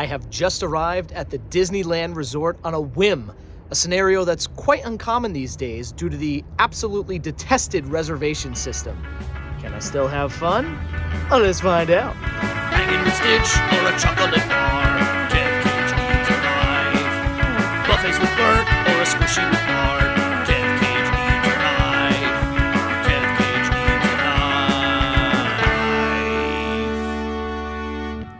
I have just arrived at the Disneyland Resort on a whim, a scenario that's quite uncommon these days due to the absolutely detested reservation system. Can I still have fun? Well, let's find out. Hanging with Stitch or a chocolate bar. Kev Cage needs a knife. Buffets with Bert or a squishy with Bart. Kev Cage needs a knife. Kev Cage needs a knife.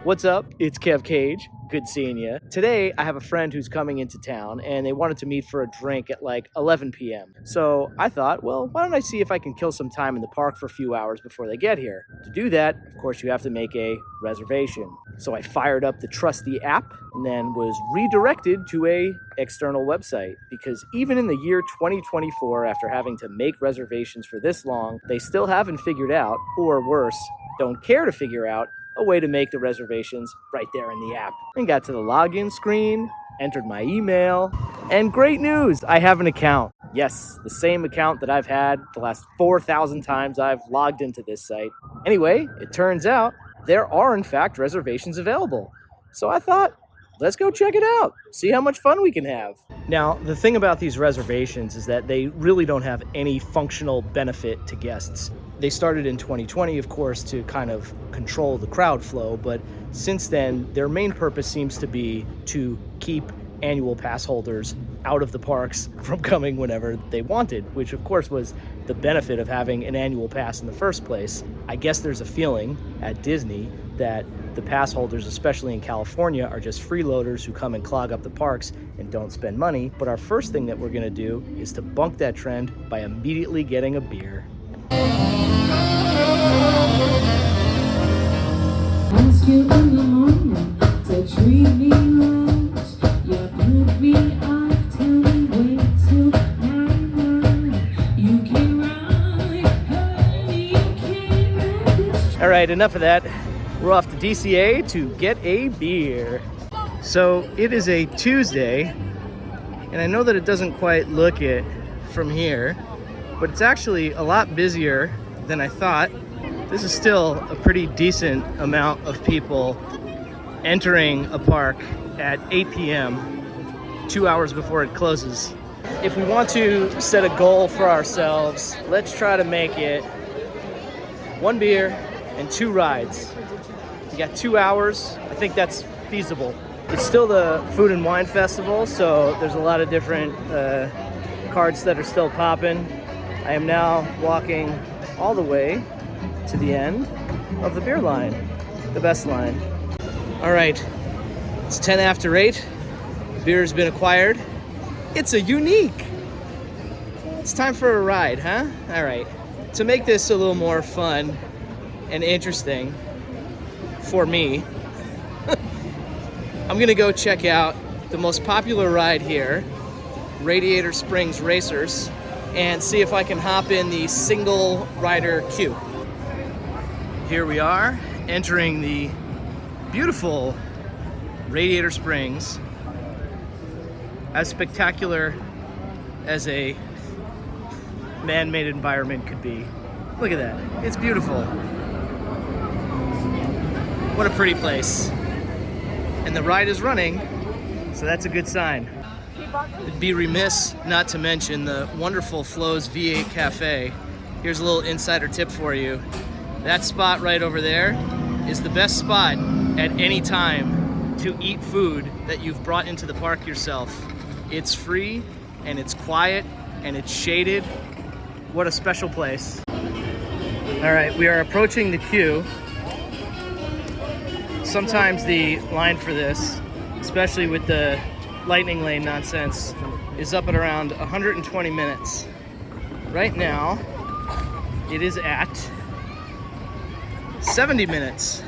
What's up? It's Kev Cage. Good seeing you. Today, I have a friend who's coming into town and they wanted to meet for a drink at like 11 p.m. So I thought, well, why don't I see if I can kill some time in the park for a few hours before they get here? To do that, of course, you have to make a reservation. So I fired up the trusty app and then was redirected to a external website because even in the year 2024, after having to make reservations for this long, they still haven't figured out, or worse, don't care to figure out, a way to make the reservations right there in the app. And got to the login screen, entered my email, and great news, I have an account. Yes, the same account that I've had the last 4,000 times I've logged into this site. Anyway, it turns out there are in fact reservations available. So I thought, let's go check it out, see how much fun we can have. Now, the thing about these reservations is that they really don't have any functional benefit to guests. They started in 2020, of course, to kind of control the crowd flow, but since then, their main purpose seems to be to keep annual pass holders out of the parks from coming whenever they wanted, which of course was the benefit of having an annual pass in the first place. I guess there's a feeling at Disney that the pass holders, especially in California, are just freeloaders who come and clog up the parks and don't spend money. But our first thing that we're gonna do is to bunk that trend by immediately getting a beer. Ask you in the morning to treat me right. You put me off till we wait till 9. You can ride, honey, you can ride this. All right, enough of that. We're off to DCA to get a beer. So it is a Tuesday, and I know that it doesn't quite look it from here, but it's actually a lot busier than I thought. This is still a pretty decent amount of people entering a park at 8 p.m., 2 hours before it closes. If we want to set a goal for ourselves, let's try to make it 1 beer and 2 rides. You got 2 hours. I think that's feasible. It's still the Food and Wine Festival, so there's a lot of different carts that are still popping. I am now walking all the way to the end of the beer line, the best line. All right, it's 10 after 8. The beer has been acquired. It's a unique. It's time for a ride, huh? All right, to make this a little more fun and interesting for me, I'm gonna go check out the most popular ride here, Radiator Springs Racers, and see if I can hop in the single rider queue. Here we are, entering the beautiful Radiator Springs, as spectacular as a man-made environment could be. Look at that, it's beautiful. What a pretty place. And the ride is running, so that's a good sign. It'd be remiss not to mention the wonderful Flo's V8 Cafe. Here's a little insider tip for you. That spot right over there is the best spot at any time to eat food that you've brought into the park yourself. It's free and it's quiet and it's shaded. What a special place. All right, we are approaching the queue. Sometimes the line for this, especially with the lightning lane nonsense, is up at around 120 minutes. Right now, it is at 70 minutes.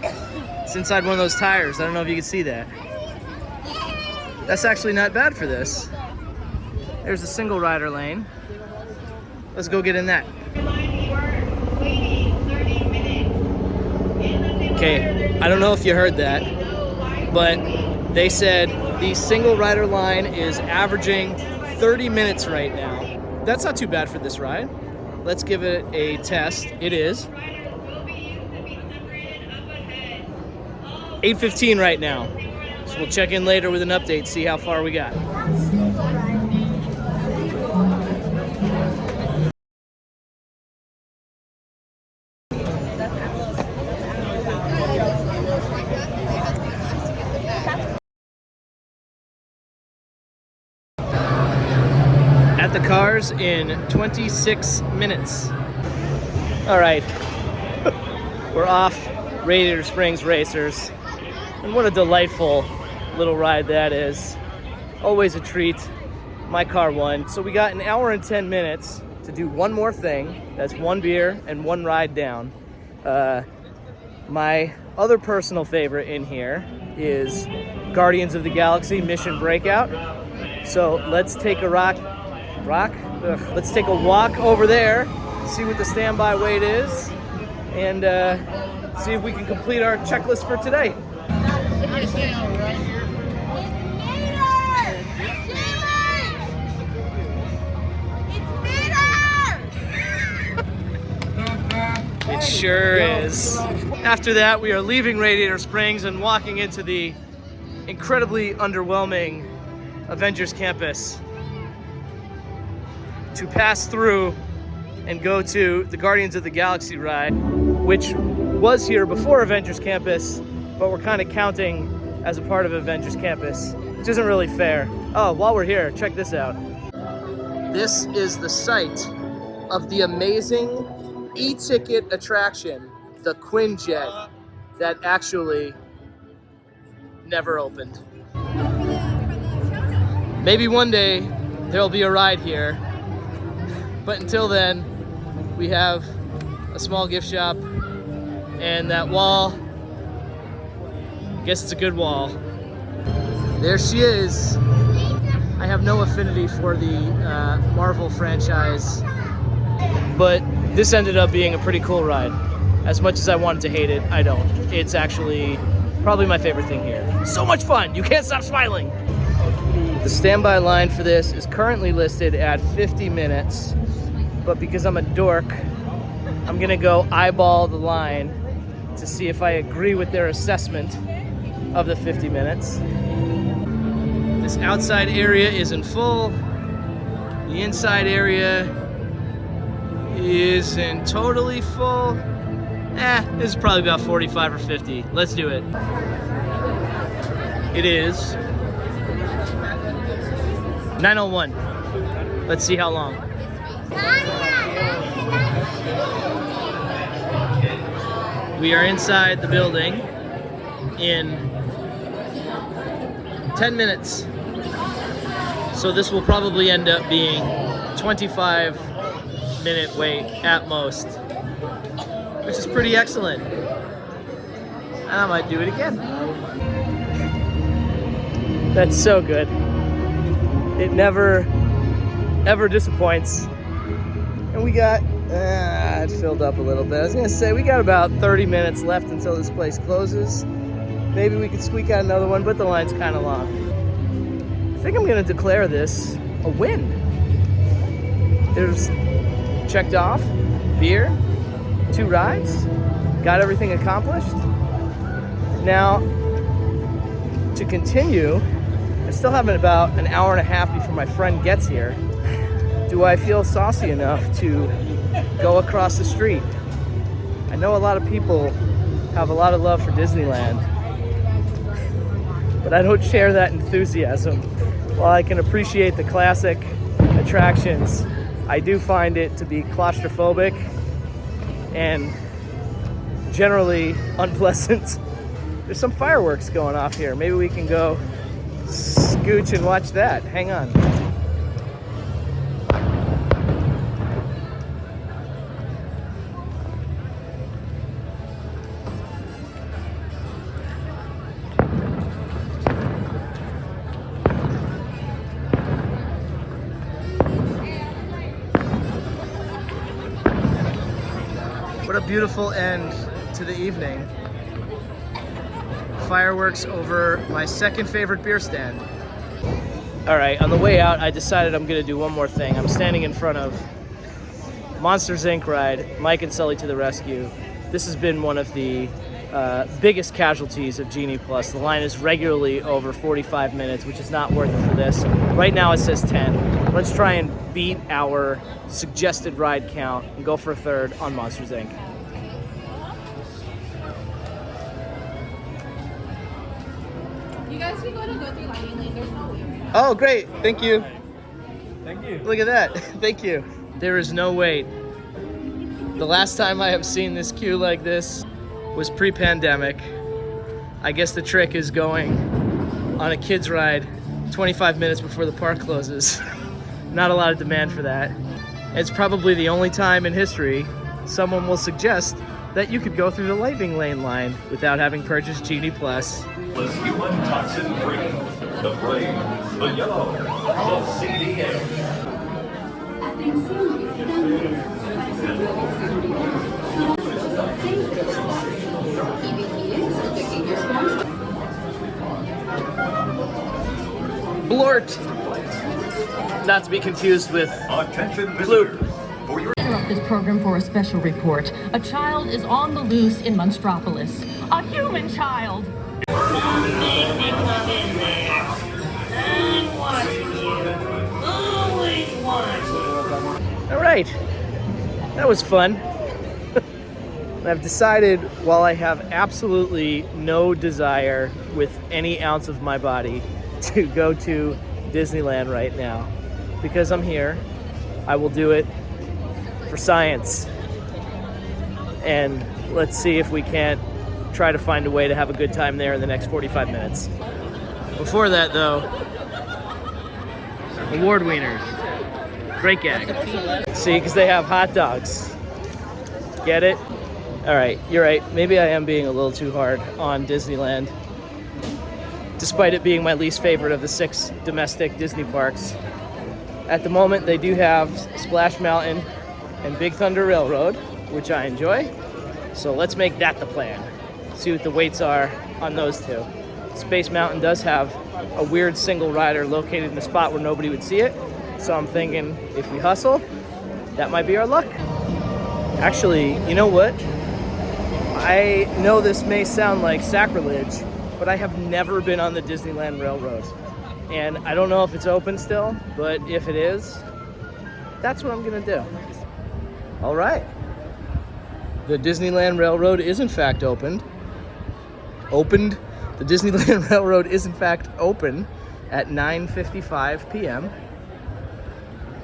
It's inside one of those tires. I don't know if you can see that. That's actually not bad for this. There's a single rider lane. Let's go get in that. Okay, I don't know if you heard that, but they said the single rider line is averaging 30 minutes right now. That's not too bad for this ride. Let's give it a test. It is. 8:15 right now. So we'll check in later with an update, see how far we got. At the cars in 26 minutes. All right, we're off Radiator Springs Racers. And what a delightful little ride that is. Always a treat. My car won. So we got an hour and 10 minutes to do one more thing. That's one beer and one ride down. My other personal favorite in here is Guardians of the Galaxy Mission Breakout. So let's take a let's take a walk over there, see what the standby wait is, and see if we can complete our checklist for today. It sure is. After that, we are leaving Radiator Springs and walking into the incredibly underwhelming Avengers Campus to pass through and go to the Guardians of the Galaxy ride, which was here before Avengers Campus, but we're kind of counting as a part of Avengers Campus, which isn't really fair. Oh, while we're here, check this out. This is the site of the amazing e-ticket attraction, the Quinjet, that actually never opened. Maybe one day there'll be a ride here, but until then, we have a small gift shop and that wall. I guess it's a good wall. There she is. I have no affinity for the Marvel franchise, but this ended up being a pretty cool ride. As much as I wanted to hate it, I don't. It's actually probably my favorite thing here. So much fun, you can't stop smiling. The standby line for this is currently listed at 50 minutes, but because I'm a dork, I'm gonna go eyeball the line to see if I agree with their assessment of the 50 minutes. This outside area isn't full. The inside area isn't totally full. This is probably about 45 or 50. Let's do it. It is 9:01. Let's see how long. We are inside the building in 10 minutes. So this will probably end up being 25-minute wait at most, which is pretty excellent. I might do it again. That's so good. It never, ever disappoints. And we got, it filled up a little bit. I was gonna say, we got about 30 minutes left until this place closes. Maybe we could squeak out another one, but the line's kind of long. I think I'm gonna declare this a win. There's checked off, beer, 2 rides, got everything accomplished. Now, to continue, I still have about an hour and a half before my friend gets here. Do I feel saucy enough to go across the street? I know a lot of people have a lot of love for Disneyland, but I don't share that enthusiasm. While I can appreciate the classic attractions, I do find it to be claustrophobic and generally unpleasant. There's some fireworks going off here. Maybe we can go scooch and watch that. Hang on. What a beautiful end to the evening. Fireworks over my second favorite beer stand. All right, on the way out, I decided I'm gonna do one more thing. I'm standing in front of Monsters Inc. ride, Mike and Sully to the rescue. This has been one of the biggest casualties of Genie Plus. The line is regularly over 45 minutes, which is not worth it for this. Right now it says 10. Let's try and beat our suggested ride count and go for a third on Monsters, Inc. You guys can go through lighting lane. There's no wait. Oh, great. Thank you. Thank you. Look at that. Thank you. There is no wait. The last time I have seen this queue like this was pre-pandemic. I guess the trick is going on a kid's ride 25 minutes before the park closes. Not a lot of demand for that. It's probably the only time in history someone will suggest that you could go through the lighting lane line without having purchased Genie Plus. Was human toxin free. The brave, the yellow, the CDA. Blort! Not to be confused with Attention visitors. For your Interrupt this program for a special report. A child is on the loose in Monstropolis. A human child! All right, that was fun. I've decided, while I have absolutely no desire with any ounce of my body to go to Disneyland right now, because I'm here, I will do it for science. And let's see if we can't try to find a way to have a good time there in the next 45 minutes. Before that, though, award wieners. Great gag. See, because they have hot dogs. Get it? All right, you're right. Maybe I am being a little too hard on Disneyland, despite it being my least favorite of the 6 domestic Disney parks. At the moment, they do have Splash Mountain and Big Thunder Railroad, which I enjoy. So let's make that the plan. See what the weights are on those two. Space Mountain does have a weird single rider located in a spot where nobody would see it. So I'm thinking if we hustle, that might be our luck. Actually, you know what? I know this may sound like sacrilege, but I have never been on the Disneyland Railroad. And I don't know if it's open still, but if it is, that's what I'm gonna do. All right. The Disneyland Railroad is in fact opened. The Disneyland Railroad is in fact open at 9:55 p.m.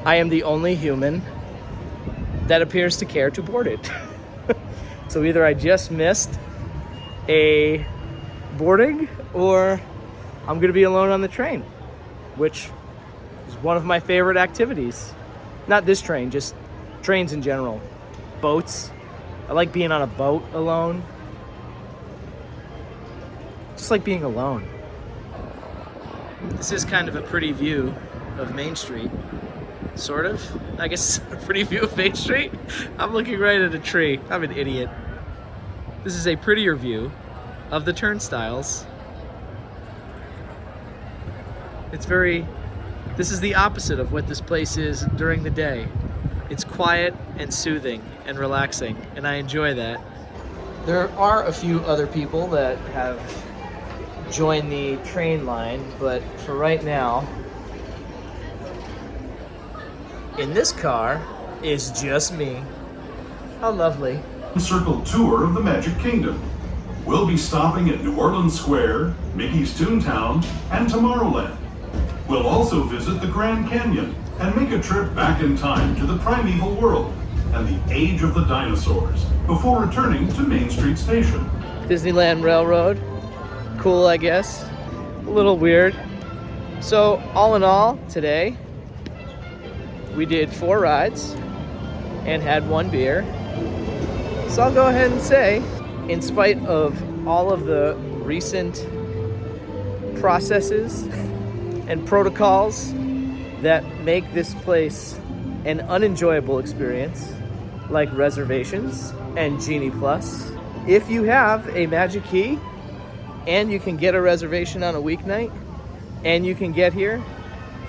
I am the only human that appears to care to board it. So either I just missed a boarding or I'm gonna be alone on the train, which is one of my favorite activities. Not this train, just trains in general. Boats. I like being on a boat alone. Just like being alone. This is kind of a pretty view of Main Street. Sort of. I guess it's a pretty view of Main Street. I'm looking right at a tree. I'm an idiot. This is a prettier view of the turnstiles. This is the opposite of what this place is during the day. It's quiet and soothing and relaxing, and I enjoy that. There are a few other people that have joined the train line, but for right now, in this car is just me. How lovely. Circle tour of the Magic Kingdom. We'll be stopping at New Orleans Square, Mickey's Toontown, and Tomorrowland. We'll also visit the Grand Canyon and make a trip back in time to the primeval world and the age of the dinosaurs before returning to Main Street Station. Disneyland Railroad. Cool, I guess. A little weird. So, all in all, today, we did 4 rides and had 1 beer. So I'll go ahead and say, in spite of all of the recent processes and protocols that make this place an unenjoyable experience, like reservations and Genie Plus, if you have a magic key and you can get a reservation on a weeknight and you can get here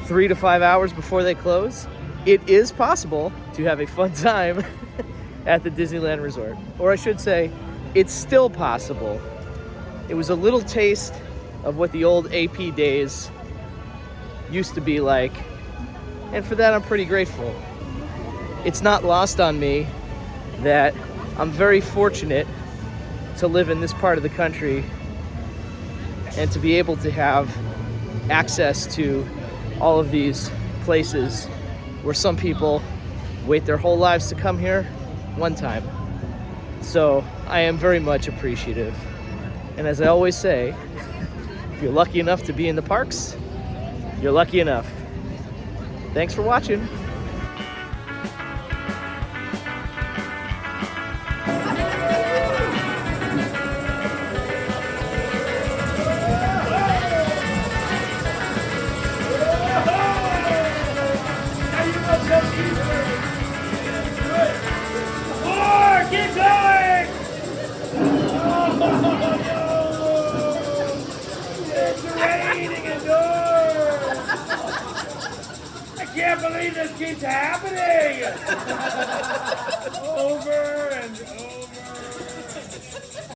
3 to 5 hours before they close, it is possible to have a fun time at the Disneyland Resort. Or I should say, it's still possible. It was a little taste of what the old AP days used to be like, and for that I'm pretty grateful. It's not lost on me that I'm very fortunate to live in this part of the country and to be able to have access to all of these places where some people wait their whole lives to come here one time. So I am very much appreciative. And as I always say, if you're lucky enough to be in the parks, you're lucky enough. Thanks for watching. Keep going! It's raining indoors! I can't believe this keeps happening! Oh